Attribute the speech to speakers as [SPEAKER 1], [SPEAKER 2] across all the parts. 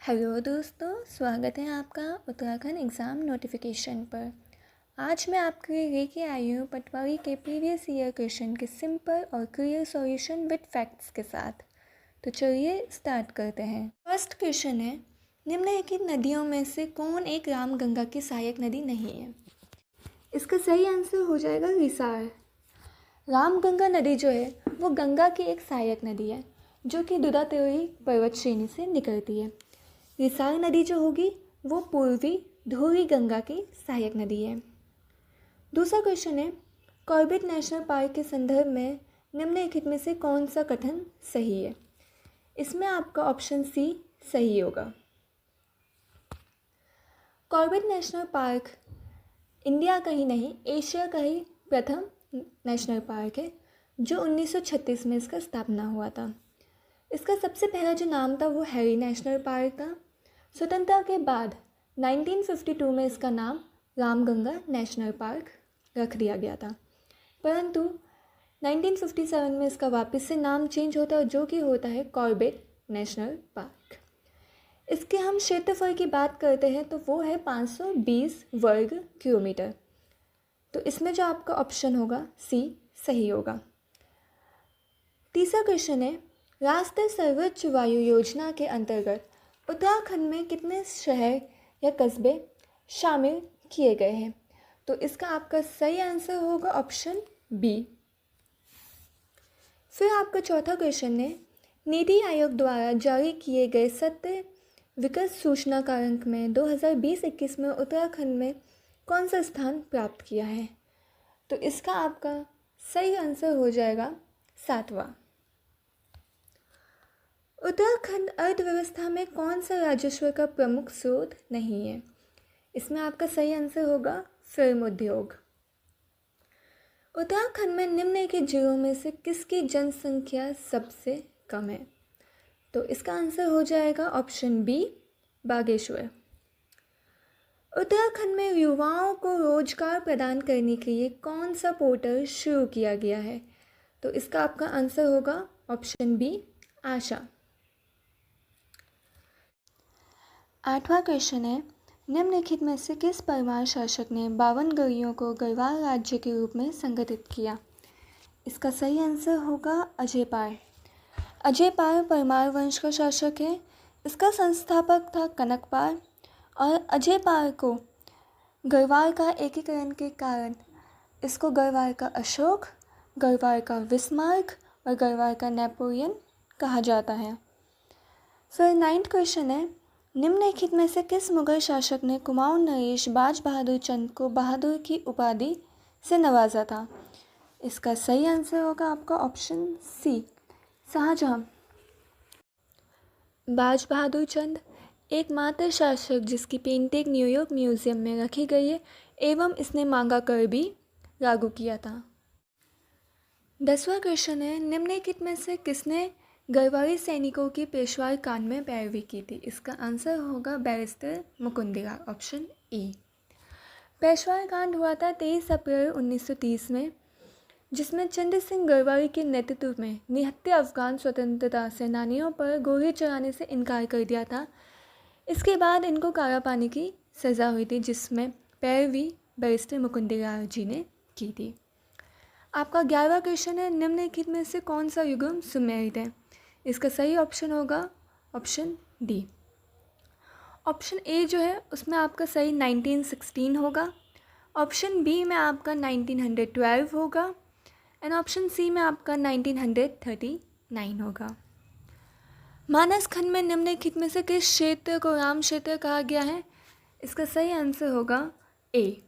[SPEAKER 1] Hello दोस्तों, स्वागत है आपका उत्तराखंड एग्ज़ाम नोटिफिकेशन पर। आज मैं आपके लिए लेके आई हूँ पटवारी के प्रीवियस ईयर क्वेश्चन के सिंपल और क्लियर सॉल्यूशन विद फैक्ट्स के साथ। तो चलिए स्टार्ट करते हैं। फर्स्ट क्वेश्चन है, निम्नलिखित नदियों में से कौन एक रामगंगा की सहायक नदी नहीं है? इसका सही आंसर हो जाएगा रिसार। रामगंगा नदी जो है वो गंगा की एक सहायक नदी है जो कि दुदातेरी पर्वत श्रेणी से निकलती है। रिसार नदी जो होगी वो पूर्वी धोरी गंगा की सहायक नदी है। दूसरा क्वेश्चन है, कॉर्बेट नेशनल पार्क के संदर्भ में निम्नलिखित में से कौन सा कथन सही है? इसमें आपका ऑप्शन सी सही होगा। कॉर्बेट नेशनल पार्क इंडिया का ही नहीं, एशिया का ही प्रथम नेशनल पार्क है जो 1936 में इसका स्थापना हुआ था। इसका सबसे पहला जो नाम था वो हैरी नेशनल पार्क था। स्वतंत्रता के बाद 1952 में इसका नाम रामगंगा नेशनल पार्क रख दिया गया था, परंतु 1957 में इसका वापस से नाम चेंज होता है जो कि होता है कॉर्बेट नेशनल पार्क। इसके हम क्षेत्रफल की बात करते हैं तो वो है 520 वर्ग किलोमीटर। तो इसमें जो आपका ऑप्शन होगा सी सही होगा। तीसरा क्वेश्चन है, राष्ट्रीय सर्वोच्च वायु योजना के अंतर्गत उत्तराखंड में कितने शहर या कस्बे शामिल किए गए हैं? तो इसका आपका सही आंसर होगा ऑप्शन बी। फिर आपका चौथा क्वेश्चन है, नीति आयोग द्वारा जारी किए गए सत्य विकास सूचकांक में 2020-21 में उत्तराखंड में कौन सा स्थान प्राप्त किया है? तो इसका आपका सही आंसर हो जाएगा 7वां। उत्तराखंड अर्थव्यवस्था में कौन सा राजस्व का प्रमुख स्रोत नहीं है? इसमें आपका सही आंसर होगा फिल्म उद्योग। उत्तराखंड में निम्नलिखित जिलों में से किसकी जनसंख्या सबसे कम है? तो इसका आंसर हो जाएगा ऑप्शन बी बागेश्वर। उत्तराखंड में युवाओं को रोजगार प्रदान करने के लिए कौन सा पोर्टल शुरू किया गया है? तो इसका आपका आंसर होगा ऑप्शन बी आशा। 8वां क्वेश्चन है, निम्नलिखित में से किस परमार शासक ने 52 गढ़ियों को गढ़वाल राज्य के रूप में संगठित किया? इसका सही आंसर होगा अजयपाल। अजयपाल परमार वंश का शासक है। इसका संस्थापक था कनकपाल और अजयपाल को गढ़वाल का एकीकरण के कारण इसको गढ़वाल का अशोक, गढ़वाल का बिस्मार्क और गढ़वाल का नेपोलियन कहा जाता है। फिर 9वां क्वेश्चन है, निम्नलिखित में से किस मुगल शासक ने कुमाऊं नरेश बाज बहादुर चंद को बहादुर की उपाधि से नवाजा था? इसका सही आंसर होगा आपका ऑप्शन सी शाहजहां। बाज बहादुर चंद एकमात्र शासक जिसकी पेंटिंग न्यूयॉर्क म्यूजियम में रखी गई है एवं इसने मांगा कर भी लागू किया था। 10वां क्वेश्चन है, निम्नलिखित में से किसने गढ़वाली सैनिकों की पेशवाई कांड में पैरवी की थी? इसका आंसर होगा बैरिस्टर मुकुंदराम, ऑप्शन ए। पेशवाई कांड हुआ था 23 अप्रैल 1930 में, जिसमें चंद्र सिंह गढ़वाली के नेतृत्व में निहत्थे अफगान स्वतंत्रता सेनानियों पर गोली चलाने से इनकार कर दिया था। इसके बाद इनको काला पानी की सज़ा हुई थी, जिसमें पैरवी बैरिस्टर मुकुंदराम जी ने की थी। आपका 11वां क्वेश्चन है, निम्नलिखित में से कौन सा युग्म सुमेलित है? इसका सही ऑप्शन होगा ऑप्शन डी। ऑप्शन ए जो है उसमें आपका सही 1916 होगा, ऑप्शन बी में आपका 1912 होगा एंड ऑप्शन सी में आपका 1939 होगा। मानस खंड में निम्नलिखित में से किस क्षेत्र को राम क्षेत्र कहा गया है? इसका सही आंसर होगा ए।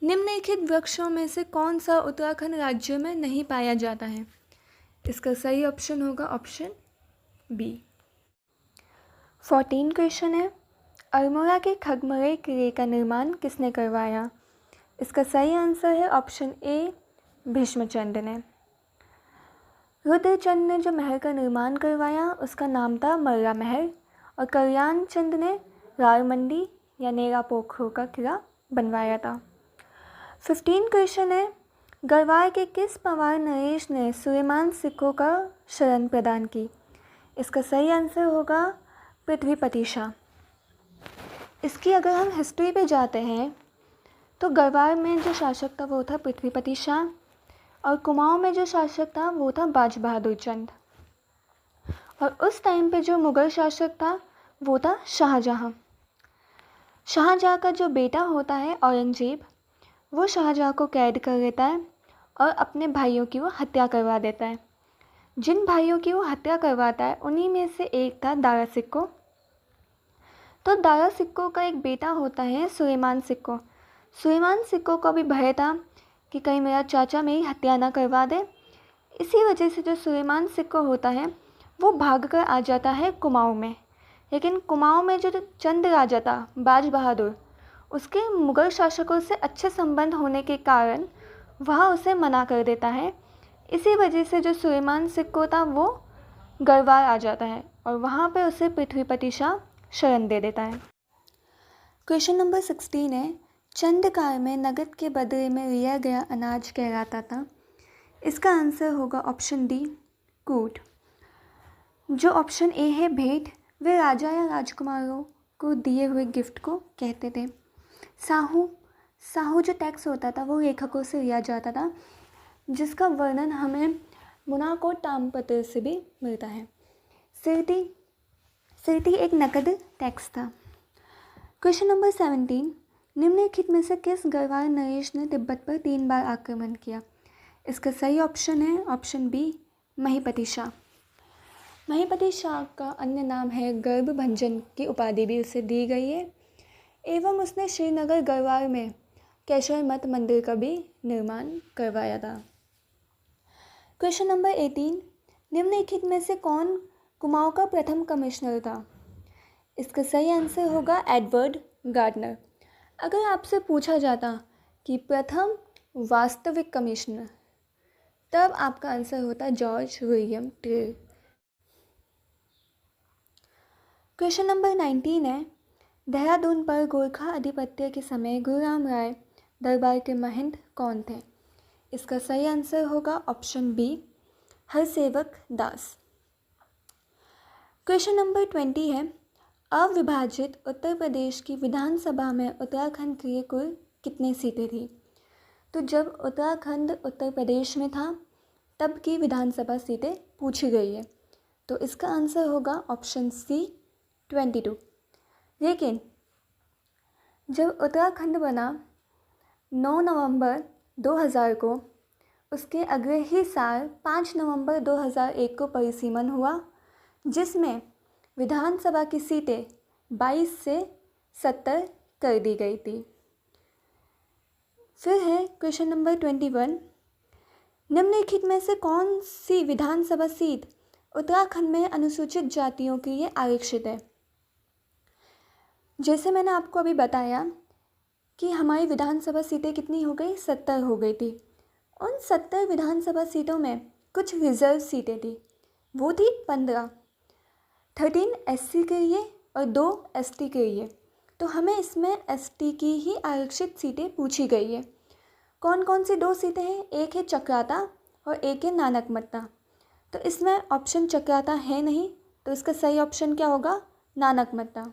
[SPEAKER 1] निम्नलिखित वृक्षों में से कौन सा उत्तराखंड राज्य में नहीं पाया जाता है? इसका सही ऑप्शन होगा ऑप्शन बी। 14 क्वेश्चन है, अल्मोड़ा के खगमरई किले का निर्माण किसने करवाया? इसका सही आंसर है ऑप्शन ए भीष्मचंद ने। रुद्रचंद ने जो महल का निर्माण करवाया उसका नाम था मर्रा महल और कल्याण चंद ने रालमंडी या नेरा पोखरो का किला बनवाया था। 15 क्वेश्चन है, गढ़वाल के किस पवार नरेश ने सुलेमान सिखों का शरण प्रदान की? इसका सही आंसर होगा पृथ्वीपति शाह। इसकी अगर हम हिस्ट्री पे जाते हैं तो गढ़वाल में जो शासक था वो था पृथ्वीपति शाह और कुमाऊं में जो शासक था वो था बाज बहादुर चंद। और उस टाइम पे जो मुग़ल शासक था वो था शाहजहाँ। शाहजहाँ का जो बेटा होता है औरंगज़ेब, वो शाहजहाँ को कैद कर लेता है और अपने भाइयों की वो हत्या करवा देता है। जिन भाइयों की वो हत्या करवाता है उन्हीं में से एक था दारा सिक्को। तो दारा सिक्को का एक बेटा होता है सुलेमान सिक्को। सुलेमान सिक्को को भी भय था कि कहीं मेरा चाचा मेरी हत्या ना करवा दे। इसी वजह से जो सुलेमान सिक्को होता है वो भागकर आ जाता है कुमाऊं में। लेकिन कुमाऊं में जो चंद राजा था बाज बहादुर, उसके मुग़ल शासकों से अच्छे संबंध होने के कारण वह उसे मना कर देता है। इसी वजह से जो सुलेमान सिक्को था वो गढ़वाल आ जाता है और वहाँ पे उसे पृथ्वीपति शाह शरण दे देता है। क्वेश्चन नंबर 16 है, चंद काल में नगद के बदले में लिया गया अनाज कहलाता था। इसका आंसर होगा ऑप्शन डी, कूट। जो ऑप्शन ए है भेंट, वे राजा या राजकुमारों को दिए हुए गिफ्ट को कहते थे। साहू जो टैक्स होता था वो लेखकों से लिया जाता था, जिसका वर्णन हमें मुनाको ताम्रपत्र से भी मिलता है। सिरती एक नकद टैक्स था। क्वेश्चन नंबर 17, निम्नलिखित में से किस गढ़वाल नरेश ने तिब्बत पर 3 बार आक्रमण किया? इसका सही ऑप्शन है ऑप्शन बी, महीपति शाह। महीपति शाह का अन्य नाम है गर्भभंजन की उपाधि भी उसे दी गई है एवं उसने श्रीनगर गढ़वाल में केशर मठ मंदिर का भी निर्माण करवाया था। क्वेश्चन नंबर 18, निम्नलिखित में से कौन कुमाऊं का प्रथम कमिश्नर था? इसका सही आंसर होगा एडवर्ड गार्डनर। अगर आपसे पूछा जाता कि प्रथम वास्तविक कमिश्नर, तब आपका आंसर होता George William trail. Question number 19 है, देहरादून पर गोरखा अधिपत्य के समय गुरुराम राय दरबार के महंत कौन थे? इसका सही आंसर होगा ऑप्शन बी, हरसेवक दास। क्वेश्चन नंबर 20 है, अविभाजित उत्तर प्रदेश की विधानसभा में उत्तराखंड के लिए कुल कितनी सीटें थी? तो जब उत्तराखंड उत्तर प्रदेश में था तब की विधानसभा सीटें पूछी गई है, तो इसका आंसर होगा ऑप्शन सी, 22। लेकिन जब उत्तराखंड बना 9 नवंबर 2000 को, उसके अगले ही साल 5 नवंबर 2001 को परिसीमन हुआ, जिसमें विधानसभा की सीटें 22 से 70 कर दी गई थी। फिर है क्वेश्चन नंबर 21, निम्नलिखित में से कौन सी विधानसभा सीट उत्तराखंड में अनुसूचित जातियों के लिए आरक्षित है? जैसे मैंने आपको अभी बताया कि हमारी विधानसभा सीटें कितनी हो गई, 70 हो गई थी। उन 70 विधानसभा सीटों में कुछ रिजर्व सीटें थी, वो थी 13 एससी के लिए और 2 एसटी के लिए। तो हमें इसमें एसटी की ही आरक्षित सीटें पूछी गई है। कौन कौन सी 2 सीटें हैं? एक है चक्राता और एक है नानकमत्ता। तो इसमें ऑप्शन चक्राता है नहीं, तो इसका सही ऑप्शन क्या होगा? नानकमत्ता।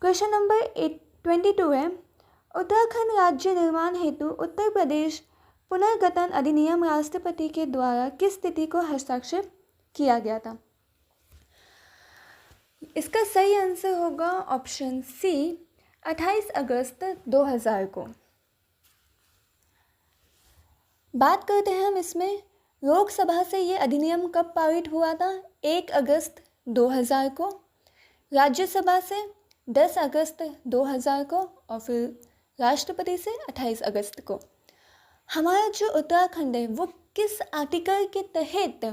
[SPEAKER 1] क्वेश्चन नंबर 22 है, उत्तराखंड राज्य निर्माण हेतु उत्तर प्रदेश पुनर्गठन अधिनियम राष्ट्रपति के द्वारा किस तिथि को हस्ताक्षर किया गया था? इसका सही आंसर होगा ऑप्शन सी, 28 अगस्त 2000 को। बात करते हैं हम इसमें लोकसभा से ये अधिनियम कब पारित हुआ था? 1 अगस्त 2000 को। राज्यसभा से 10 अगस्त 2000 को और फिर राष्ट्रपति से 28 अगस्त को। हमारा जो उत्तराखंड है वो किस आर्टिकल के तहत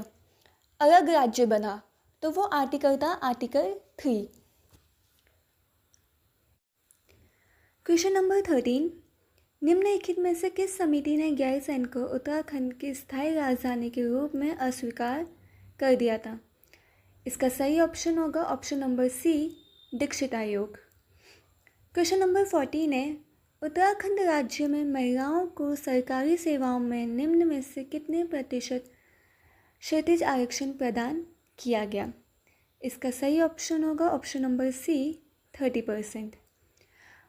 [SPEAKER 1] अलग राज्य बना? तो वो आर्टिकल था आर्टिकल 3। क्वेश्चन नंबर 13, निम्नलिखित में से किस समिति ने गैरसैंण को उत्तराखंड की स्थायी राजधानी के रूप में अस्वीकार कर दिया था? इसका सही ऑप्शन होगा ऑप्शन नंबर सी, दीक्षित आयोग। क्वेश्चन नंबर 14 है, उत्तराखंड राज्य में महिलाओं को सरकारी सेवाओं में निम्न में से कितने प्रतिशत क्षैतिज आरक्षण प्रदान किया गया? इसका सही ऑप्शन होगा ऑप्शन नंबर सी 30%।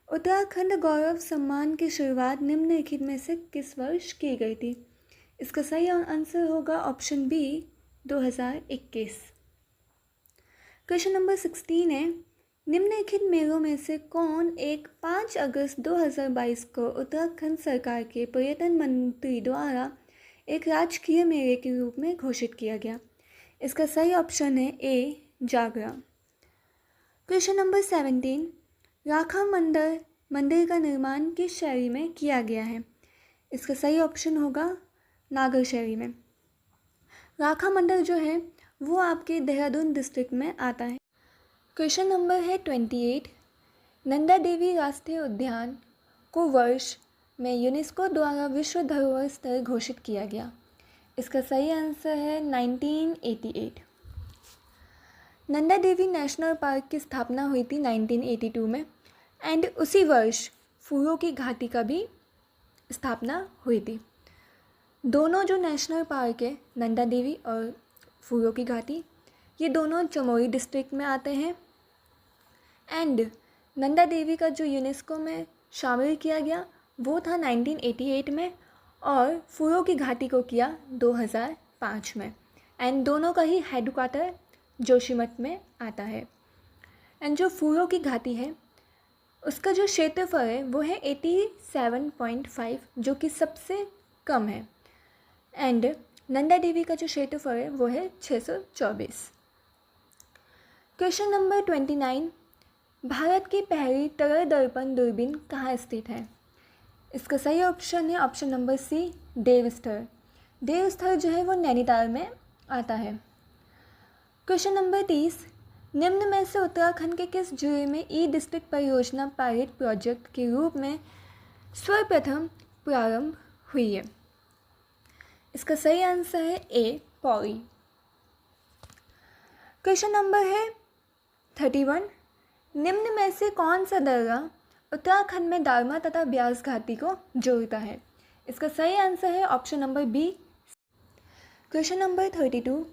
[SPEAKER 1] उत्तराखंड गौरव सम्मान की शुरुआत निम्नलिखित में से किस वर्ष की गई थी? इसका सही आंसर होगा ऑप्शन बी 2021। क्वेश्चन नंबर 16 है, निम्नलिखित मेलों में से कौन एक 5 अगस्त 2022 को उत्तराखंड सरकार के पर्यटन मंत्री द्वारा एक राजकीय मेले के रूप में घोषित किया गया? इसका सही ऑप्शन है ए जागरा। क्वेश्चन नंबर 17, राखा मंदिर का निर्माण किस शैली में किया गया है? इसका सही ऑप्शन होगा नागर शैली में। राखा मंदिर जो है वो आपके देहरादून डिस्ट्रिक्ट में आता है। क्वेश्चन नंबर है 28, नंदा देवी राष्ट्रीय उद्यान को वर्ष में यूनेस्को द्वारा विश्व धरोहर स्थल घोषित किया गया? इसका सही आंसर है 1988। नंदा देवी नेशनल पार्क की स्थापना हुई थी 1982 में एंड उसी वर्ष फूलों की घाटी का भी स्थापना हुई थी। दोनों जो नेशनल पार्क है नंदा देवी और फूलों की घाटी, ये दोनों चमोली डिस्ट्रिक्ट में आते हैं एंड नंदा देवी का जो यूनेस्को में शामिल किया गया वो था 1988 में और फूलों की घाटी को किया 2005 में एंड दोनों का ही हेडक्वार्टर जोशीमठ में आता है। एंड जो फूलों की घाटी है उसका जो क्षेत्रफल है वो है 87.5 जो कि सबसे कम है एंड नंदा देवी का जो क्षेत्रफल है वो है 624। क्वेश्चन नंबर 29, भारत की पहली तरल दर्पण दूरबीन कहाँ स्थित है? इसका सही ऑप्शन है ऑप्शन नंबर सी देवस्थल। देवस्थल जो है वो नैनीताल में आता है। क्वेश्चन नंबर 30, निम्न में से उत्तराखंड के किस जिले में ई डिस्ट्रिक्ट परियोजना पायलट प्रोजेक्ट के रूप में सर्वप्रथम प्रारंभ हुई है? इसका सही आंसर है ए पौड़ी। क्वेश्चन नंबर है 31, निम्न में से कौन सा दर्रा उत्तराखंड में दारमा तथा ब्यास घाटी को जोड़ता है? इसका सही आंसर है option number B. Question number 32,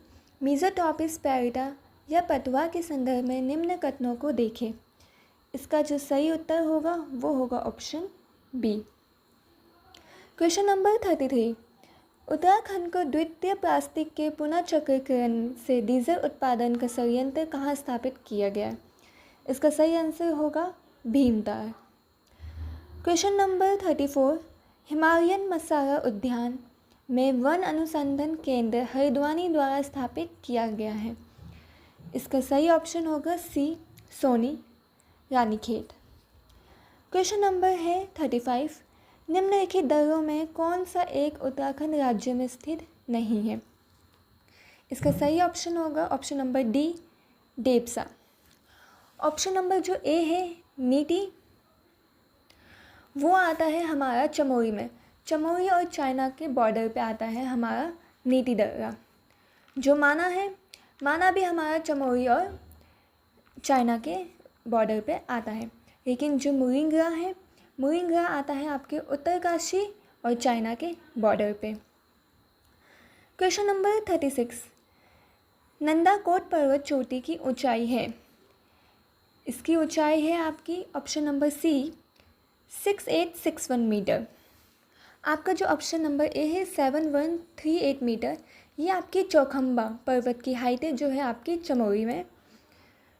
[SPEAKER 1] मीज़ोट्रॉपिस पैरिटा या पतवा के संदर्भ में निम्न कथनों को देखें। इसका जो सही उत्तर होगा वो होगा option B. Question number 33, Uttarakhand को द्वितीय प्लास्टिक के पुनर्चक्रीकरण से डीजल उत्पादन का संयंत्र कहाँ स्थापित किया गया? इसका सही आंसर होगा भीमताल। क्वेश्चन नंबर 34, हिमालयन मसाला उद्यान में वन अनुसंधान केंद्र हल्द्वानी द्वारा स्थापित किया गया है? इसका सही ऑप्शन होगा सी सोनी रानीखेत। क्वेश्चन नंबर है 35, निम्नलिखित दर्रों में कौन सा एक उत्तराखंड राज्य में स्थित नहीं है? इसका सही ऑप्शन होगा ऑप्शन नंबर डी देवसा। ऑप्शन नंबर जो ए है नीति वो आता है हमारा चमोली में। चमोली और चाइना के बॉर्डर पे आता है हमारा नीति दर्रा। जो माना भी हमारा चमोली और चाइना के बॉर्डर पे आता है, लेकिन जो मुरिंगरा आता है आपके उत्तरकाशी और चाइना के बॉर्डर पे। क्वेश्चन नंबर 36, नंदाकोट पर्वत चोटी की ऊंचाई है? इसकी ऊंचाई है आपकी ऑप्शन नंबर सी 6861 मीटर। आपका जो ऑप्शन नंबर ए है 7138 मीटर, ये आपकी चौखंबा पर्वत की हाइट है जो है आपकी चमोली में।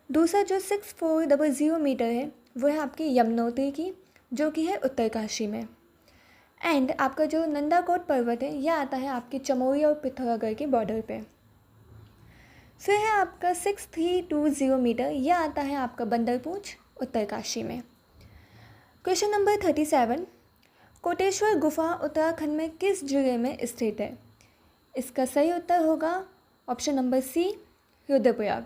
[SPEAKER 1] दूसरा जो 6400 मीटर है वो है आपकी यमुनोत्री की जो कि है उत्तरकाशी में। एंड आपका जो नंदाकोट पर्वत है यह आता है आपकी चमोली और पिथौरागढ़ के बॉर्डर पे। फिर है आपका 6320 मीटर, यह आता है आपका बंदरपूंछ उत्तरकाशी में। क्वेश्चन नंबर 37, कोटेश्वर गुफा उत्तराखंड में किस जिले में स्थित है? इसका सही उत्तर होगा ऑप्शन नंबर सी रुद्रप्रयाग।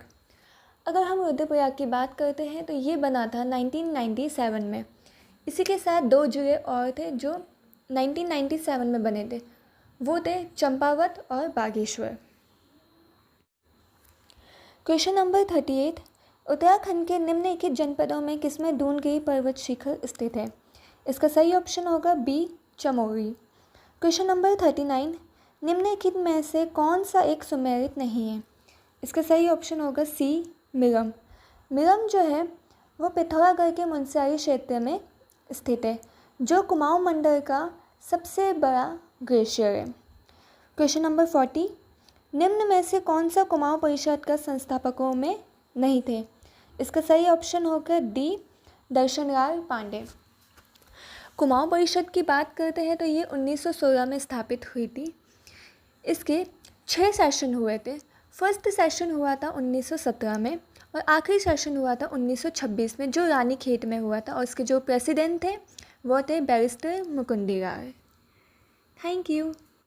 [SPEAKER 1] अगर हम रुद्रप्रयाग की बात करते हैं तो ये बना था 1997 में। इसी के साथ दो जिले और थे जो 1997 में बने थे, वो थे चंपावत और बागेश्वर। क्वेश्चन नंबर 38, उत्तराखंड के निम्नलिखित जनपदों में किसमें दूनगिरी पर्वत शिखर स्थित है? इसका सही ऑप्शन होगा बी चमोली। क्वेश्चन नंबर 39, निम्नलिखित में से कौन सा एक सुमेलित नहीं है? इसका सही ऑप्शन होगा सी मिरम। मिरम जो है वो पिथौरागढ़ के मुनस्यारी क्षेत्र में स्थित है, जो कुमाऊं मंडल का सबसे बड़ा ग्लेशियर है। क्वेश्चन नंबर 40, निम्न में से कौन सा कुमाऊं परिषद का संस्थापकों में नहीं थे? इसका सही ऑप्शन होगा डी, दर्शनलाल पांडे। कुमाऊं परिषद की बात करते हैं तो ये 1916 में स्थापित हुई थी। इसके 6 सेशन हुए थे। फर्स्ट सेशन हुआ था 1917 में और आखिरी सेशन हुआ था 1926 में, जो रानीखेत में हुआ था, और इसके जो प्रेसिडेंट थे वो थे barrister Mukundi Rai. Thank you.